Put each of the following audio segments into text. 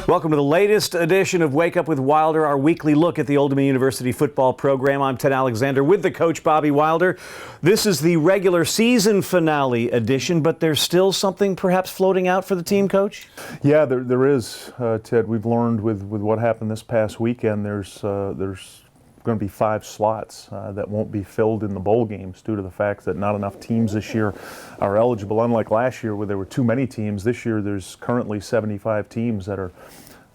Welcome to the latest edition of Wake Up with Wilder, our weekly look at the Old Dominion University football program. I'm Ted Alexander with the coach, Bobby Wilder. This is the regular season finale edition, but there's still something perhaps floating out for the team, Coach? Yeah, there is, Ted. We've learned with what happened this past weekend, there's going to be 5 slots that won't be filled in the bowl games due to the fact that not enough teams this year are eligible. Unlike last year where there were too many teams, this year there's currently 75 teams that are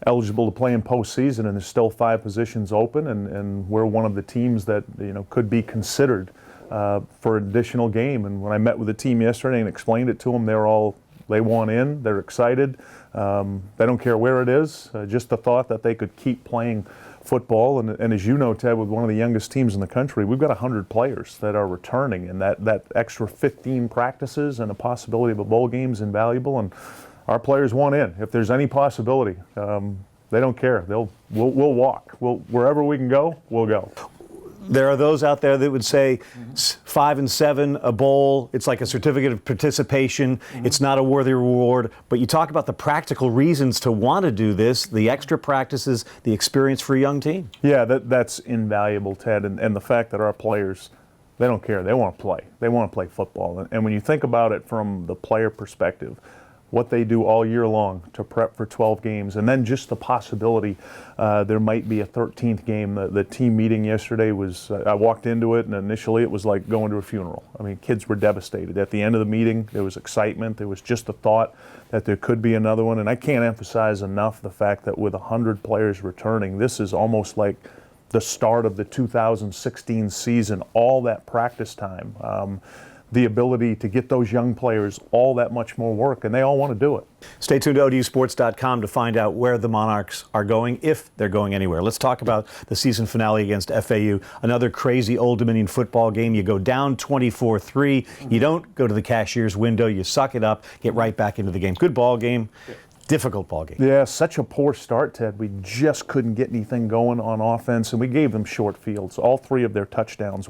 eligible to play in postseason, and there's still 5 positions open, and we're one of the teams that could be considered for an additional game. And when I met with the team yesterday and explained it to them, they want in, they're excited. They don't care where it is, just the thought that they could keep playing football. And as you know, Ted, with one of the youngest teams in the country, we've got 100 players that are returning, and that extra 15 practices and a possibility of a bowl game is invaluable, and our players want in. If there's any possibility, they don't care. We'll walk. Wherever we can go, we'll go. There are those out there that would say 5 and 7, a bowl, it's like a certificate of participation. It's not a worthy reward. But you talk about the practical reasons to want to do this, the extra practices, the experience for a young team. Yeah, that's invaluable, Ted. And the fact that our players, they don't care. They want to play. They want to play football. And when you think about it from the player perspective, what they do all year long to prep for 12 games, and then just the possibility there might be a 13th game. The team meeting yesterday was, I walked into it, and initially it was like going to a funeral. I mean, kids were devastated. At the end of the meeting, there was excitement. There was just the thought that there could be another one, and I can't emphasize enough the fact that with 100 players returning, this is almost like the start of the 2016 season, all that practice time. The ability to get those young players all that much more work, and they all want to do it. Stay tuned to ODUsports.com to find out where the Monarchs are going, if they're going anywhere. Let's talk about the season finale against FAU. Another crazy Old Dominion football game. You go down 24-3. You don't go to the cashier's window. You suck it up, get right back into the game. Good ball game. Difficult ball game. Yeah, such a poor start, Ted. We just couldn't get anything going on offense, and we gave them short fields. All 3 of their touchdowns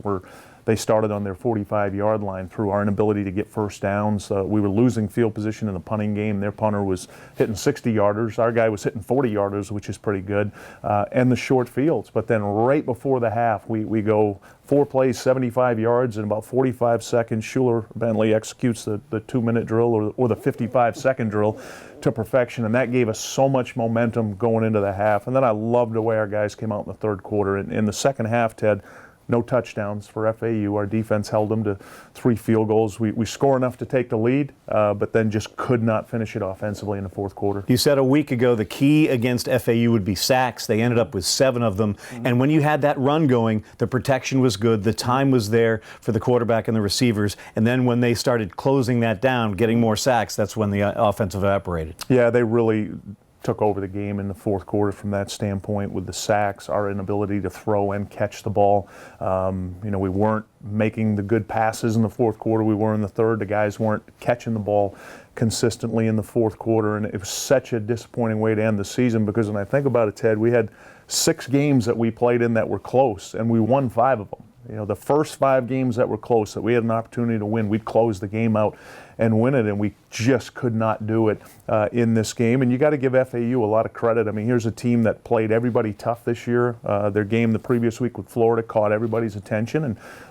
they started on their 45-yard line through our inability to get first downs. We were losing field position in the punting game. Their punter was hitting 60-yarders. Our guy was hitting 40-yarders, which is pretty good, and the short fields. But then right before the half, we go 4 plays, 75 yards, in about 45 seconds. Schuler Bentley executes the 2-minute drill or the 55-second drill to perfection, and that gave us so much momentum going into the half. And then I loved the way our guys came out in the third quarter. In the second half, Ted, no touchdowns for FAU. Our defense held them to 3 field goals. We score enough to take the lead, but then just could not finish it offensively in the fourth quarter. You said a week ago the key against FAU would be sacks. They ended up with 7 of them. And when you had that run going, the protection was good. The time was there for the quarterback and the receivers. And then when they started closing that down, getting more sacks, that's when the offense evaporated. Yeah, they really took over the game in the fourth quarter from that standpoint with the sacks, our inability to throw and catch the ball. We weren't making the good passes in the fourth quarter. We were in the third. The guys weren't catching the ball consistently in the fourth quarter, and it was such a disappointing way to end the season because when I think about it, Ted, we had 6 games that we played in that were close, and we won 5 of them. The first 5 games that were close, that we had an opportunity to win, we'd close the game out and win it, and we just could not do it in this game. And you got to give FAU a lot of credit. I mean, here's a team that played everybody tough this year. Their game the previous week with Florida caught everybody's attention,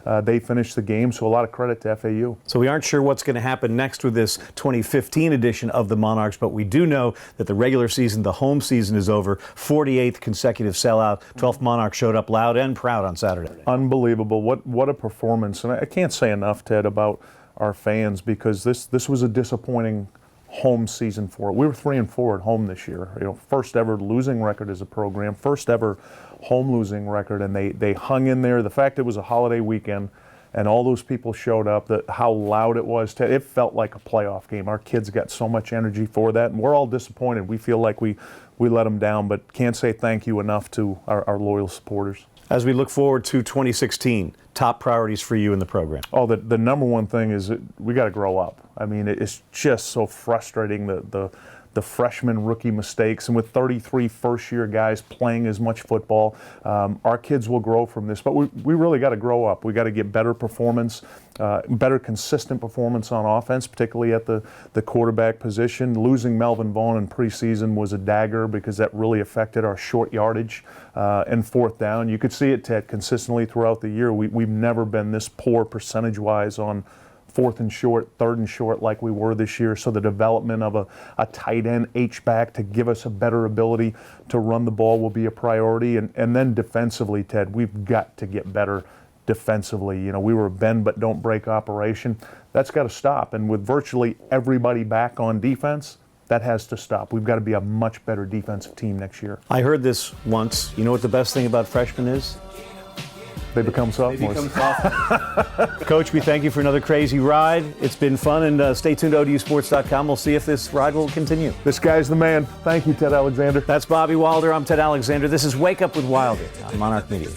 and they finished the game, so a lot of credit to FAU. So we aren't sure what's going to happen next with this 2015 edition of the Monarchs, but we do know that the regular season, the home season, is over. 48th consecutive sellout. 12th Monarchs showed up loud and proud on Saturday. Unbelievable. What a performance. And I can't say enough, Ted, about our fans because this was a disappointing home season for it. We were 3-4 at home this year. First ever losing record as a program, first ever home losing record, and they hung in there. The fact it was a holiday weekend and all those people showed up, how loud it was, it felt like a playoff game. Our kids got so much energy for that, and we're all disappointed. We feel like we let them down, but can't say thank you enough to our loyal supporters. As we look forward to 2016, top priorities for you in the program? Oh, the number one thing is that we got to grow up. I mean, it's just so frustrating, the freshman rookie mistakes. And with 33 first-year guys playing as much football, our kids will grow from this. But we really got to grow up. We got to get better performance, better consistent performance on offense, particularly at the quarterback position. Losing Melvin Vaughn in preseason was a dagger because that really affected our short yardage and fourth down. You could see it, Ted, consistently throughout the year. We've never been this poor percentage-wise on fourth and short, third and short like we were this year. So the development of a tight end H-back to give us a better ability to run the ball will be a priority. And then defensively, Ted, we've got to get better defensively. You know, we were a bend but don't break operation. That's got to stop. And with virtually everybody back on defense, that has to stop. We've got to be a much better defensive team next year. I heard this once. You know what the best thing about freshmen is? They become sophomores. Coach, we thank you for another crazy ride. It's been fun, and stay tuned to ODUsports.com. We'll see if this ride will continue. This guy's the man. Thank you, Ted Alexander. That's Bobby Wilder. I'm Ted Alexander. This is Wake Up with Wilder on Monarch Media.